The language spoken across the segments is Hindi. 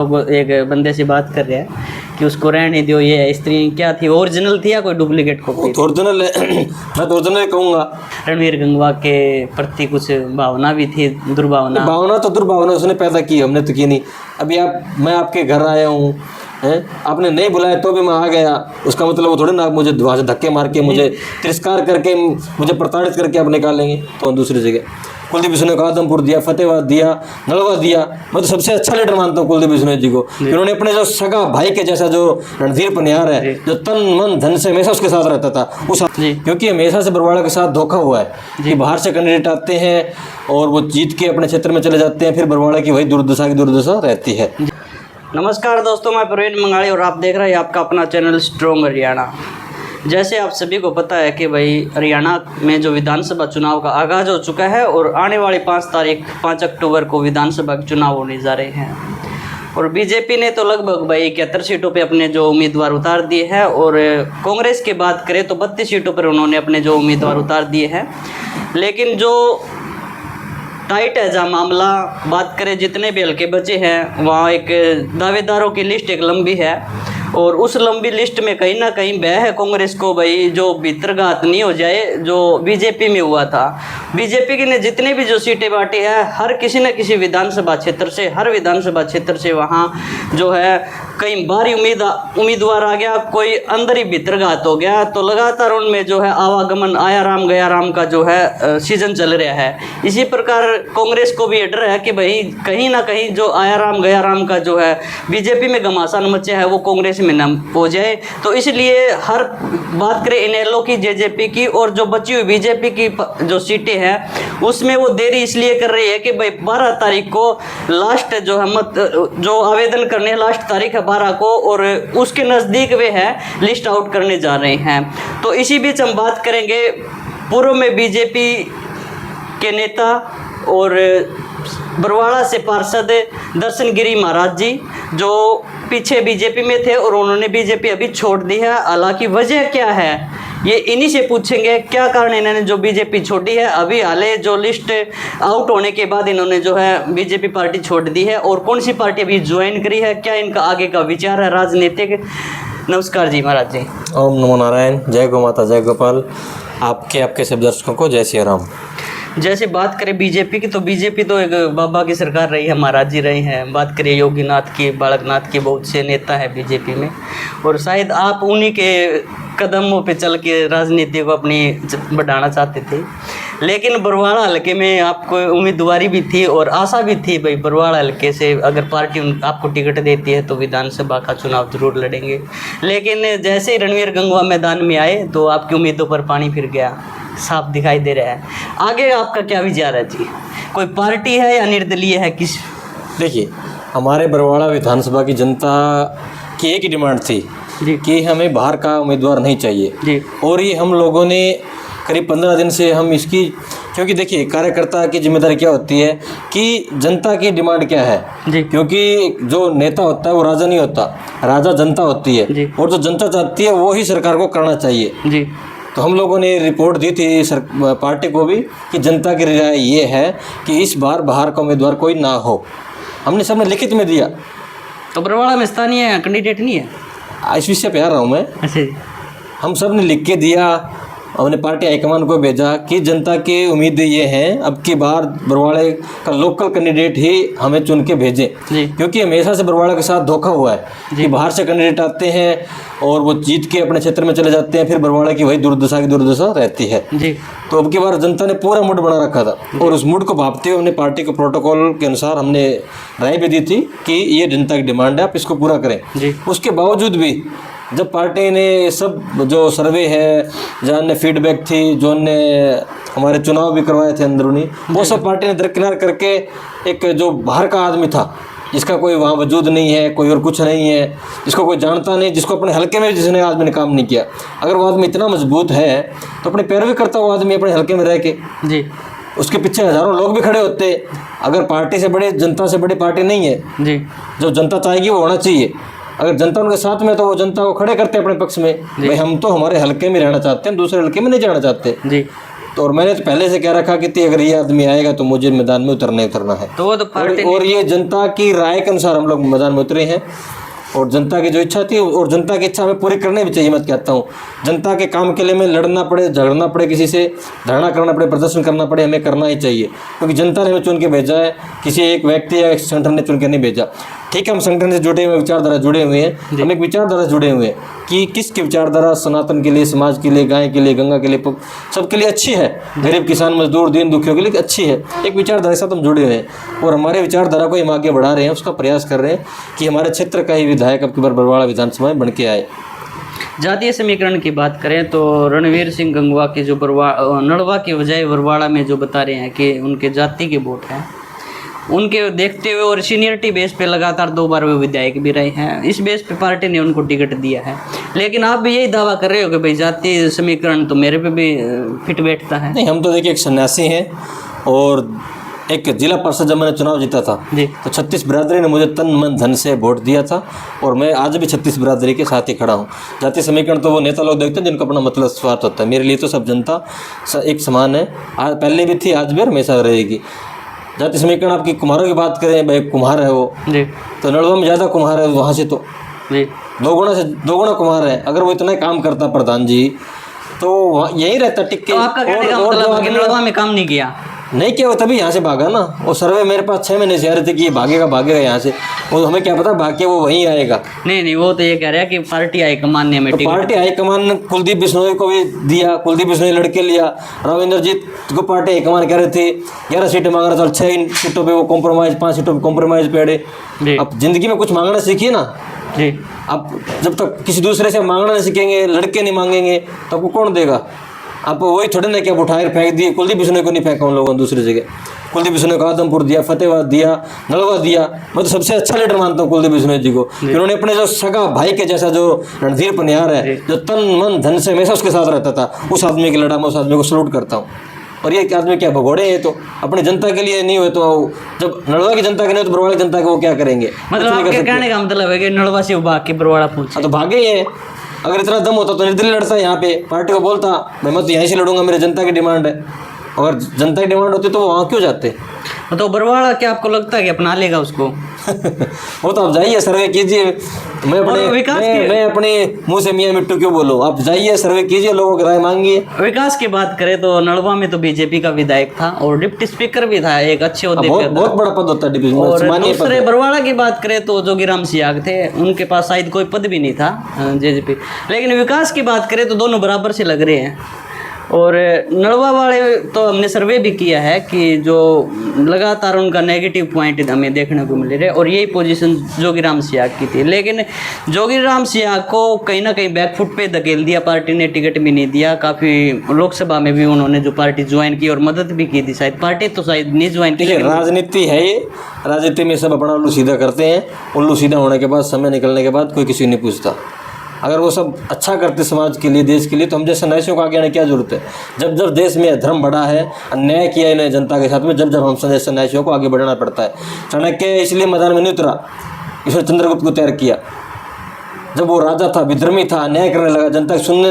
एक बंदे से बात कर रहे हैं कि उसको रहने दो, ये स्त्री क्या थी, ओरिजिनल थी या कोई डुप्लीकेट कॉपी? ओरिजिनल है। मैं तो ओरिजिनल कहूँगा। रणवीर गंगवा के प्रति कुछ भावना भी थी, दुर्भावना? भावना तो दुर्भावना उसने पैदा की, हमने तो की नहीं। अभी मैं आपके घर आया हूँ, आपने नहीं बुलाया तो भी मैं आ गया, उसका मतलब वो थोड़ी ना आप मुझे वहाँ से धक्के मार के, मुझे तिरस्कार करके, मुझे प्रताड़ित करके आप निकालेंगे। तो दूसरी जगह कुलदीप बिश्नोई को आदमपुर दिया, फतेहाबाद दिया, नलवा दिया। मैं तो सबसे अच्छा लीडर मानता हूँ कुलदीप बिश्नोई जी को। उन्होंने अपने जो सगा भाई के जैसा जो रणधीर पनियार है, जो तन मन धन से हमेशा उसके साथ रहता था, उस क्योंकि हमेशा से बरवाड़ा के साथ धोखा हुआ है कि बाहर से कैंडिडेट आते हैं और वो जीत के अपने क्षेत्र में चले जाते हैं, फिर बरवाड़ा की वही दुर्दशा की दुर्दशा रहती है। नमस्कार दोस्तों, मैं प्रवीण मंगाड़ी और आप देख रहे हैं आपका अपना चैनल स्ट्रॉन्ग हरियाणा। जैसे आप सभी को पता है कि भाई हरियाणा में जो विधानसभा चुनाव का आगाज़ हो चुका है और आने वाली 5 अक्टूबर को विधानसभा के चुनाव होने जा रहे हैं। और बीजेपी ने तो लगभग भाई 71 सीटों पे अपने जो उम्मीदवार उतार दिए हैं और कांग्रेस की बात करें तो 32 सीटों पर उन्होंने अपने जो उम्मीदवार उतार दिए हैं। लेकिन जो टाइट है जहाँ मामला, बात करें जितने भी हल्के बचे हैं वहाँ एक दावेदारों की लिस्ट एक लंबी है और उस लंबी लिस्ट में कहीं ना कहीं भय है कांग्रेस को भाई जो भीतरघात नहीं हो जाए जो बीजेपी में हुआ था। बीजेपी की ने जितने भी जो सीटें बांटी है, हर किसी न किसी विधानसभा क्षेत्र से, हर विधानसभा क्षेत्र से वहाँ जो है कई बारी उम्मीदवार आ गया, कोई अंदर ही भीतरघात हो गया। तो लगातार उनमें जो है आवागमन, आया राम गया राम का जो है सीजन चल रहा है। इसी प्रकार कांग्रेस को भी डर है कि भाई कहीं ना कहीं जो आया राम गया राम का जो है बीजेपी में घमासान मचा है वो कांग्रेस में न हो जाए। तो इसलिए हर बात करें इनेलो की, जेजेपी की और जो बची हुई बीजेपी की जो सीटें हैं उसमें वो देरी इसलिए कर रही है कि भाई 12 तारीख को लास्ट जो है जो आवेदन करने लास्ट तारीख है 12 को और उसके नज़दीक वे है लिस्ट आउट करने जा रहे हैं। तो इसी बीच हम बात करेंगे पूर्व में बीजेपी के नेता और बरवाड़ा से पार्षद दर्शन गिरी महाराज जी जो पीछे बीजेपी में थे और उन्होंने बीजेपी अभी छोड़ दी है। हालांकि वजह क्या है ये इन्हीं से पूछेंगे, क्या कारण इन्होंने जो बीजेपी छोड़ी है, अभी हाले जो लिस्ट आउट होने के बाद इन्होंने जो है बीजेपी पार्टी छोड़ दी है और कौन सी पार्टी अभी ज्वाइन करी है, क्या इनका आगे का विचार है राजनीतिक। नमस्कार जी महाराज जी। ओम नमो नारायण, जय गौ माता, जय गोपाल। आपके सब दर्शकों को जय श्री राम। जैसे बात करें बीजेपी की, तो बीजेपी तो एक बाबा की सरकार रही है, महाराज जी रहे हैं। बात करें योगीनाथ की, बालकनाथ के, बहुत से नेता है बीजेपी में और शायद आप उन्हीं के कदमों पे चल के राजनीति को अपनी बढ़ाना चाहते थे। लेकिन बरवाड़ा हल्के में आपको उम्मीदवारी भी थी और आशा भी थी भाई बरवाड़ा हल्के से अगर पार्टी आपको टिकट देती है तो विधानसभा का चुनाव जरूर लड़ेंगे। लेकिन जैसे ही रणवीर गंगवा मैदान में आए तो आपकी उम्मीदों पर पानी फिर गया, साफ दिखाई दे रहा है। आगे आपका क्या विचार है जी? कोई पार्टी है या निर्दलीय है किस? देखिए, हमारे बरवाड़ा विधानसभा की जनता की एक ही डिमांड थी कि हमें बाहर का उम्मीदवार नहीं चाहिए जी। और ये हम लोगों ने करीब 15 दिन से हम इसकी, क्योंकि देखिए कार्यकर्ता की जिम्मेदारी क्या होती है कि जनता की डिमांड क्या है जी। क्योंकि जो नेता होता है वो राजा नहीं होता, राजा जनता होती है जी। और जो जनता चाहती है वो ही सरकार को करना चाहिए जी। तो हम लोगों ने रिपोर्ट दी थी पार्टी को भी कि जनता की राय ये है कि इस बार बाहर का उम्मीदवार कोई ना हो। हमने सबने लिखित में दिया। तो बरवाड़ा में स्थानीय कैंडिडेट नहीं है? इस विषय पे आ रहा हूँ मैं। अच्छा जी। हम सब ने लिख के दिया, हमने पार्टी हाईकमान को भेजा कि जनता की उम्मीदें ये हैं अब की बार बरवाड़े का लोकल कैंडिडेट ही हमें चुन के भेजें क्योंकि हमेशा से बरवाड़ा के साथ धोखा हुआ है कि बाहर से कैंडिडेट आते हैं और वो जीत के अपने क्षेत्र में चले जाते हैं, फिर बरवाड़ा की वही दुर्दशा की दुर्दशा रहती है जी। तो अब की बार जनता ने पूरा मूड बना रखा था और उस मूड को भापते हुए हमने पार्टी के प्रोटोकॉल के अनुसार हमने राय भी दी थी कि ये जनता की डिमांड है, आप इसको पूरा करें। उसके बावजूद भी जब पार्टी ने सब जो सर्वे है, जहाँ ने फीडबैक थी, जो ने हमारे चुनाव भी करवाए थे अंदरूनी, वो सब पार्टी ने दरकिनार करके एक जो बाहर का आदमी था जिसका कोई वहाँ वजूद नहीं है, कोई और कुछ नहीं है, जिसको कोई जानता नहीं, जिसको अपने हल्के में जिसने आदमी ने काम नहीं किया, अगर वो आदमी इतना मजबूत है तो अपनी पैरवी करता वो आदमी अपने हल्के में रह के जी, उसके पीछे हज़ारों लोग भी खड़े होते। अगर पार्टी से बड़े, जनता से बड़ी पार्टी नहीं है जी, जो जनता चाहेगी वो होना चाहिए। अगर जनता उनके साथ में तो वो जनता को खड़े करते हैं अपने पक्ष में, भाई हम तो हमारे हल्के में रहना चाहते हैं, दूसरे हल्के में नहीं जाना चाहते जी। तो और मैंने तो पहले से कह रखा कि अगर ये आदमी आएगा तो मुझे मैदान में उतरना है। तो वो तो पार्टी और ये जनता की राय के अनुसार हम लोग मैदान में उतरे हैं और जनता की जो इच्छा थी और जनता की इच्छा हमें पूरी करनी भी चाहिए। मैं कहता हूँ जनता के काम के लिए हमें लड़ना पड़े, झगड़ना पड़े, किसी से धरना करना पड़े, प्रदर्शन करना पड़े, हमें करना ही चाहिए क्योंकि जनता ने हमें चुन के भेजा है, किसी एक व्यक्ति या एक संगठन ने चुन के नहीं भेजा। ठीक है, हम संगठन से जुड़े हुए, विचारधारा जुड़े हुए हैं, हम एक विचारधारा से जुड़े हुए हैं कि किसकी विचारधारा सनातन के लिए, समाज के लिए, गाय के लिए, गंगा के लिए, सबके लिए अच्छी है, गरीब किसान मजदूर दीन दुखियों के लिए अच्छी है। एक विचारधारा के साथ हम जुड़े हुए हैं और हमारे विचारधारा को हम आगे बढ़ा रहे हैं, उसका प्रयास कर रहे हैं कि हमारे क्षेत्र का ही विधायक अब की बार बरवाड़ा विधानसभा में बन के आए। जातीय समीकरण की बात करें तो रणवीर सिंह गंगवा के जो नड़वा की बजाय बरवाड़ा में जो बता रहे हैं कि उनके जाति के वोट हैं, उनके देखते हुए और सीनियरिटी बेस पे लगातार 2 बार वे विधायक भी रहे हैं, इस बेस पे पार्टी ने उनको टिकट दिया है। लेकिन आप भी यही दावा कर रहे हो कि भाई जातीय समीकरण तो मेरे पे भी फिट बैठता है। नहीं, हम तो देखिए एक सन्यासी हैं और एक जिला परिषद जब मैंने चुनाव जीता था जी, तो 36 बिरादरी ने मुझे तन मन धन से वोट दिया था और मैं आज भी 36 बिरादरी के साथ ही खड़ा हूँ। जातीय समीकरण तो वो नेता लोग देखते हैं जिनको अपना मतलब स्वार्थ होता है, मेरे लिए तो सब जनता एक समान है, पहले भी थी, आज भी और हमेशा रहेगी। जातीय समीकरण आपकी कुम्हारों की बात करें, भाई कुम्हार है वो जी, तो नड़वा में ज़्यादा कुम्हार है, वहाँ से तो जी 2 गुना कुम्हार है। अगर वो इतना काम करता प्रधान जी तो यही रहता टिक के। तो आपका कहने का मतलब है कि नड़वा में काम नहीं किया? नहीं किया, वो तभी यहाँ से भागा ना। वो सर्वे मेरे पास 6 महीने से आ रहे थे कि ये भागेगा यहाँ से, वो हमें क्या पता भाग के वो वहीं आएगा। नहीं, वो तो ये कह रहा है कि पार्टी हाईकमान ने हमें तो पार्टी हाईकमान ने कुलदीप बिश्नोई को भी दिया, कुलदीप बिश्नोई लड़के लिया, राव इंद्रजीत को पार्टी हाईकमान कह रहे थे 11 सीटें मांग रहा था, 6 सीटों पे वो कॉम्प्रोमाइज, 5 सीटों पे कॉम्प्रोमाइज पे अड़े। अब जिंदगी में कुछ मांगना सीखिए ना जी। आप जब तक किसी दूसरे से मांगना नहीं सीखेंगे, लड़के नहीं मांगेंगे तो आपको कौन देगा? आप वही थोड़े ना कि आप उठाए फेंक दिए। कुलदीप बिश्नोई को नहीं फेंका उन लोगों ने दूसरी जगह, कुलदीप बिश्नोई को आदमपुर दिया, फतेहाबाद दिया, नलवा दिया। मैं तो सबसे अच्छा लीडर मानता हूँ कुलदीप बिश्नोई जी को। उन्होंने अपने जो सगा भाई के जैसा जो रणधीर पनियार है, जो तन मन धन से हमेशा उसके साथ रहता था, उस आदमी की लड़ा मैं उस आदमी को सलूट करता हूँ। और ये आदमी क्या भगोड़े हैं, तो अपनी जनता के लिए नहीं हुए तो जब नलवा की जनता के नहीं तो बरवाड़ा की जनता के वो क्या करेंगे? मतलब आपके कहने का मतलब है कि नलवा से भाग के बरवाड़ा पहुंचे तो भागे ही है। अगर इतना दम होता तो निर्दलीय लड़ता यहाँ पे, पार्टी को बोलता मैं तो यहीं से लड़ूंगा, मेरी जनता की डिमांड है। अगर जनता की डिमांड होती तो वो वहाँ क्यों जाते? तो बरवाड़ा क्या आपको लगता है कि अपना लेगा उसको? वो तो आप जाइए सर्वे कीजिए। मैं अपने मुंह से मियाँ मिट्टू क्यों बोलूँ? आप जाइए सर्वे कीजिए, लोगों की राय मांगिए। विकास की बात करें तो नड़वा में तो बीजेपी का विधायक था और डिप्टी स्पीकर भी था, एक अच्छे ओहदे पे था। बहुत बड़ा पद होता है डिप्टी। और दूसरे बरवाड़ा की बात करें तो जोगीराम सियाग थे, उनके पास शायद कोई पद भी नहीं था जेजेपी। लेकिन विकास की बात करें तो दोनों बराबर से लग रहे हैं। और नड़वा वाले तो हमने सर्वे भी किया है कि जो लगातार उनका नेगेटिव पॉइंट हमें देखने को मिल रहे और यही पोजीशन जोगीराम सियाग की थी। लेकिन जोगीराम सियाग को कहीं ना कहीं बैकफुट पे धकेल दिया पार्टी ने, टिकट भी नहीं दिया। काफ़ी लोकसभा में भी उन्होंने जो पार्टी ज्वाइन की और मदद भी की थी, शायद पार्टी तो शायद नहीं ज्वाइन की। राजनीति है ये, राजनीति में सब अपना उल्लू सीधा करते हैं। उल्लू सीधा होने के बाद, समय निकलने के बाद कोई किसी नहीं पूछता। अगर वो सब अच्छा करते समाज के लिए, देश के लिए, तो हम जैसे सन्यासियों को आगे आने की क्या जरूरत है? जब जब देश में धर्म बढ़ा है, अन्याय किया है इन्हें जनता के साथ में, जब जब हम सन्यासियों को आगे बढ़ाना पड़ता है। चाणक्य इसलिए मैदान में नहीं उतरा, इसने चंद्रगुप्त को तैयार किया। जब वो राजा था, विधर्मी था, अन्याय करने लगा, जनता की सुनने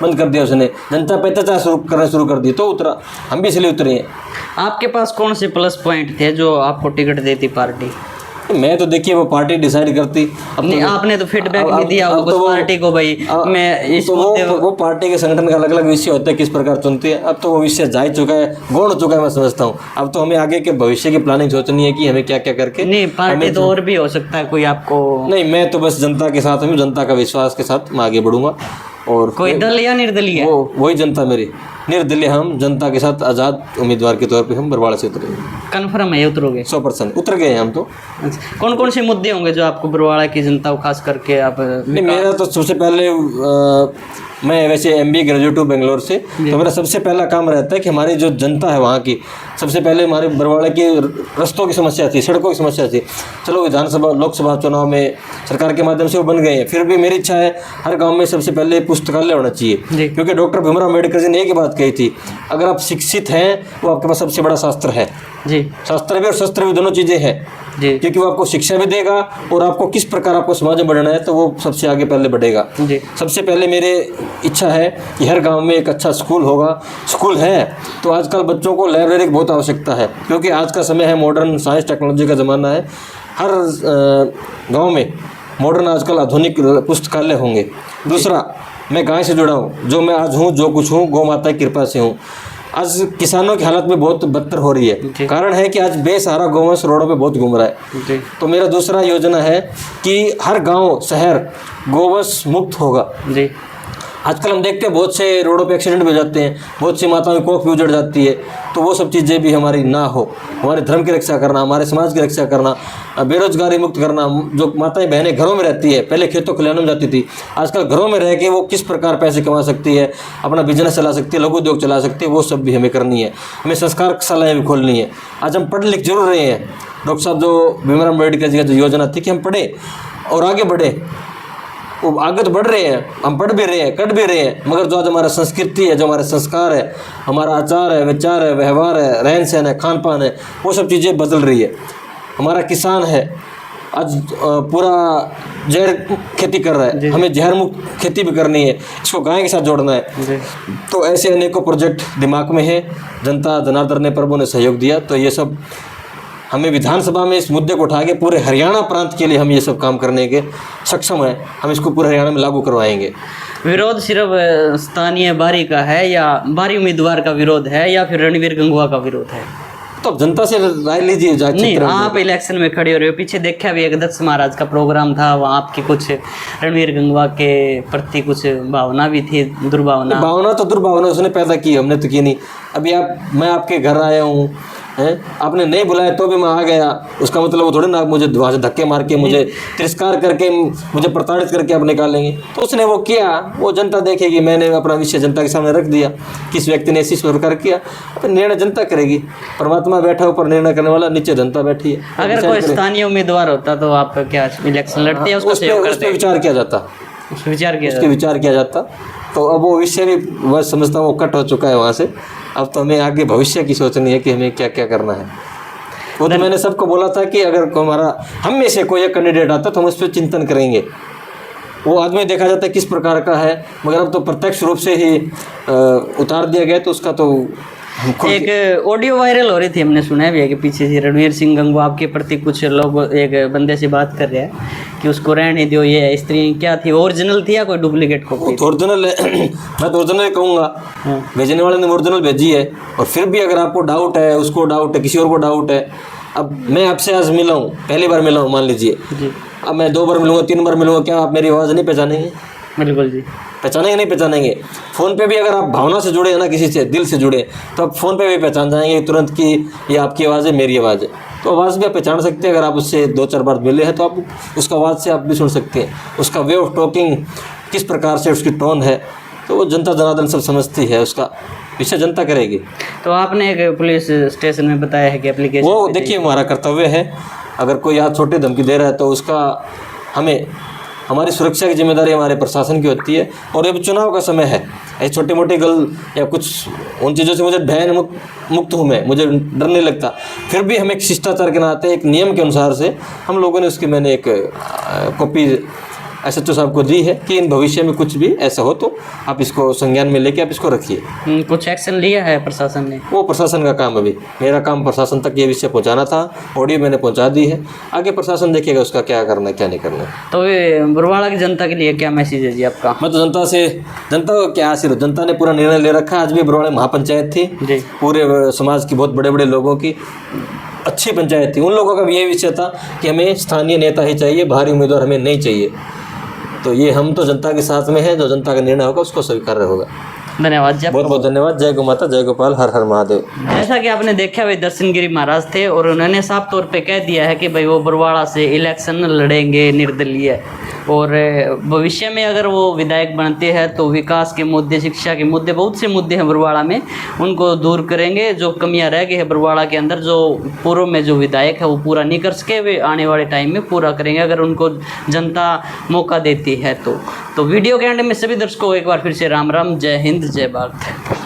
बंद कर दिया उसने, जनता पे अत्याचार करना शुरू कर दी, तो उतरा। हम भी इसलिए उतरे हैं। आपके पास कौन से प्लस पॉइंट थे जो आपको टिकट देती पार्टी? मैं तो देखिए वो पार्टी डिसाइड करती। अब नहीं, आपने तो फीडबैक नहीं दिया होगा उस पार्टी को भाई मैं इस तो वो पार्टी के संगठन का अलग अलग विषय होता है, किस प्रकार चुनती है। अब तो वो विषय जा चुका है, गौण हो चुका है, मैं समझता हूँ। अब तो हमें आगे के भविष्य की प्लानिंग सोचनी है कि हमें क्या क्या करके। नहीं, पार्टी तो और भी हो सकता है कोई आपको। नहीं, मैं तो बस जनता के साथ हूँ, जनता का विश्वास के साथ मैं आगे बढ़ूंगा। और कोई दल या निर्दलीय? वही जनता मेरी निर्दलीय, हम जनता के साथ आज़ाद उम्मीदवार के तौर पे हम बरवाड़ा से उतरे। कन्फर्म है उतरोगे? 100% उतर गए हैं हम तो। कौन कौन से मुद्दे होंगे जो आपको बरवाड़ा की जनता को खास करके आप? नहीं, मेरा तो सबसे पहले मैं वैसे MBA ग्रेजुएट हूँ बेंगलोर से, तो मेरा सबसे पहला काम रहता है कि हमारी जो जनता है वहाँ की, सबसे पहले हमारे बरवाड़ा की रस्तों की समस्या थी, सड़कों की समस्या थी। चलो विधानसभा लोकसभा चुनाव में सरकार के माध्यम से वो बन गए हैं, फिर भी मेरी इच्छा है हर गाँव में सबसे पहले पुस्तकालय होना चाहिए। क्योंकि डॉक्टर भीमराव अम्बेडकर जी ने एक ही बात बात कही थी, अगर आप शिक्षित हैं वो आपके पास सबसे बड़ा शास्त्र है जी शास्त्र भी और शस्त्र भी दोनों चीज़ें हैं जी क्योंकि वो आपको शिक्षा भी देगा और आपको किस प्रकार आपको समाज में बढ़ना है तो वो सबसे आगे पहले बढ़ेगा। जी सबसे पहले मेरे इच्छा है कि हर गांव में एक अच्छा स्कूल होगा। स्कूल है तो आजकल बच्चों को लाइब्रेरी की बहुत आवश्यकता है क्योंकि आज का समय है, मॉडर्न साइंस टेक्नोलॉजी का ज़माना है। हर गांव में मॉडर्न आजकल आधुनिक पुस्तकालय होंगे। दूसरा, मैं गाय से जुड़ा हूँ, जो मैं आज हूँ जो कुछ हूँ गौ माता की कृपा से हूँ। आज किसानों की हालत में बहुत बदतर हो रही है, कारण है कि आज बेसहारा गौवंश रोडों पे बहुत घूम रहा है। जी तो मेरा दूसरा योजना है कि हर गांव शहर गौवंश मुक्त होगा। जी आजकल हम देखते हैं बहुत से रोडों पे एक्सीडेंट भी हो जाते हैं, बहुत सी माताओं की कोख भी उजड़ जाती है। तो वो सब चीज़ें भी हमारी ना हो, हमारे धर्म की रक्षा करना, हमारे समाज की रक्षा करना, बेरोजगारी मुक्त करना। जो माताएं बहनें घरों में रहती है, पहले खेतों खलिहानों में जाती थी, आजकल घरों में रह के वो किस प्रकार पैसे कमा सकती है, अपना बिजनेस चला सकती है, लघु उद्योग चला सकती है, वो सब भी हमें करनी है। हमें संस्कार शालाएँ भी खोलनी है। आज हम पढ़ लिख जरूर रहे हैं। डॉक्टर साहब जो भीमराव अम्बेडकर जी का जो योजना थी कि हम पढ़े और आगे बढ़े, वो आगे तो बढ़ रहे हैं, हम पढ़ भी रहे हैं, कट भी रहे हैं, मगर जो आज हमारा संस्कृति है, जो हमारे संस्कार है, हमारा आचार है, विचार है, व्यवहार है, रहन सहन है, खान पान है, वो सब चीज़ें बदल रही है। हमारा किसान है आज पूरा जहर खेती कर रहा है, हमें जहर मुक्त खेती भी करनी है, इसको गाय के साथ जोड़ना है। तो ऐसे अनेकों प्रोजेक्ट दिमाग में है। जनता जनार्दन ने प्रभु ने सहयोग दिया, तो ये सब हमें विधानसभा में इस मुद्दे को उठा के पूरे हरियाणा प्रांत के लिए हम ये सब काम करने के सक्षम हैं। हम इसको पूरे हरियाणा में लागू करवाएंगे। विरोध सिर्फ स्थानीय बारी का है या बारी उम्मीदवार का विरोध है या फिर रणवीर गंगवा का विरोध है? तो अब जनता से राय लीजिए। नहीं, आप इलेक्शन में खड़े हो रहे हो, पीछे देखा भी एक दत्त महाराज का प्रोग्राम था, वहाँ आपकी कुछ रणवीर गंगवा के प्रति कुछ भावना भी थी, दुर्भावना। भावना तो दुर्भावना उसने पैदा की, हमने तो की नहीं। अभी मैं आपके घर आया हूँ, आपने नहीं बुलाया तो भी मैं आ गया, उसका मतलब वो थोड़ी ना आप मुझे वहाँ से धक्के मार के, मुझे तिरस्कार करके, मुझे प्रताड़ित करके आप निकालेंगे। तो उसने वो किया, वो जनता देखेगी। मैंने अपना विषय जनता के सामने रख दिया, किस व्यक्ति ने इसी प्रकार किया, तो निर्णय जनता करेगी। परमात्मा बैठा ऊपर निर्णय करने वाला, नीचे जनता बैठी है। अगर कोई स्थानीय उम्मीदवार होता तो आप क्या इलेक्शन लड़ते हैं? उस पर विचार किया जाता, विचार किया जाता। तो अब वो विषय भी बस समझता हूँ वो कट हो चुका है वहाँ से। अब तो हमें आगे भविष्य की सोचनी है कि हमें क्या क्या करना है। वो तो मैंने सबको बोला था कि अगर हमारा हम में से कोई एक कैंडिडेट आता तो हम उस पर चिंतन करेंगे। वो आदमी देखा जाता है किस प्रकार का है, मगर अब तो प्रत्यक्ष रूप से ही उतार दिया गया, तो उसका तो एक ऑडियो वायरल हो रही थी, हमने सुना है कि पीछे से रणवीर सिंह गंगवा आपके प्रति कुछ लोग एक बंदे से बात कर रहे हैं कि उसको रहने दो, ये स्त्री क्या थी, ओरिजिनल थी या कोई डुप्लीकेट कॉपी? ओरिजिनल है। मैं तो ओरिजिनल कहूँगा। भेजने वाले ने ओरिजिनल भेजी है, और फिर भी अगर आपको डाउट है, उसको डाउट है, किसी और को डाउट है। अब मैं आपसे आज मिला हूँ, पहली बार मिला हूँ मान लीजिए, अब मैं 2 बार मिलूँगा, 3 बार मिलूँगा, क्या आप मेरी आवाज़ नहीं पहचानेंगे? बिल्कुल जी, पहचानेंगे नहीं पहचानेंगे। फ़ोन पे भी अगर आप भावना से जुड़े हैं ना, किसी से दिल से जुड़े, तो आप फ़ोन पे भी पहचान जाएंगे तुरंत कि ये आपकी आवाज़ है, मेरी आवाज़ है। तो आवाज़ भी आप पहचान सकते हैं। अगर आप उससे 2-4 बार मिले हैं तो आप उसका आवाज़ से आप भी सुन सकते हैं, उसका वे ऑफ टॉकिंग किस प्रकार से, उसकी टोन है, तो वो जनता जनार्दन सब समझती है, उसका विषय जनता करेगी। तो आपने एक पुलिस स्टेशन में बताया है कि एप्लीकेशन, वो देखिए हमारा कर्तव्य है। अगर कोई आज छोटी धमकी दे रहा है तो उसका हमें, हमारी सुरक्षा की जिम्मेदारी हमारे प्रशासन की होती है। और अब चुनाव का समय है, ऐसी छोटी मोटी गल या कुछ उन चीज़ों से मुझे भय मुक्त हूँ मैं, मुझे डर नहीं लगता। फिर भी हमें एक शिष्टाचार के नाते, एक नियम के अनुसार से हम लोगों ने उसकी, मैंने एक कॉपी SHO साहब को दी है कि इन भविष्य में कुछ भी ऐसा हो तो आप इसको संज्ञान में लेके आप इसको रखिए। कुछ एक्शन लिया है प्रशासन ने? वो प्रशासन का काम, अभी मेरा काम प्रशासन तक ये विषय पहुंचाना था, ऑडियो मैंने पहुंचा दी है, आगे प्रशासन देखेगा उसका क्या करना है क्या नहीं करना है। तो ये बरवाड़ा की जनता के लिए क्या मैसेज है जी आपका? मैं तो जनता को क्या आशीर्वाद, जनता ने पूरा निर्णय ले रखा है। आज भी बरवाड़ा महापंचायत थी जी, पूरे समाज की, बहुत बड़े बड़े लोगों की अच्छी पंचायत थी। उन लोगों का भी ये विषय था कि हमें स्थानीय नेता ही चाहिए, बाहरी उम्मीदवार हमें नहीं चाहिए। तो ये हम तो जनता के साथ में है, जो जनता का निर्णय होगा उसको स्वीकार होगा। धन्यवाद जी, बहुत बहुत धन्यवाद। जय गौ माता, जय गोपाल, हर हर महादेव। जैसा कि आपने देखा वे दर्शन गिरी महाराज थे और उन्होंने साफ तौर पे कह दिया है कि भाई वो बरवाड़ा से इलेक्शन लड़ेंगे निर्दलीय, और भविष्य में अगर वो विधायक बनते हैं तो विकास के मुद्दे, शिक्षा के मुद्दे, बहुत से मुद्दे हैं बरवाड़ा में, उनको दूर करेंगे। जो कमियां रह गई है बरवाड़ा के अंदर, जो पूर्व में जो विधायक है वो पूरा नहीं कर सके, वे आने वाले टाइम में पूरा करेंगे अगर उनको जनता मौका देती है तो वीडियो के एंड में सभी दर्शकों को एक बार फिर से राम राम, जय हिंद, जय भारत।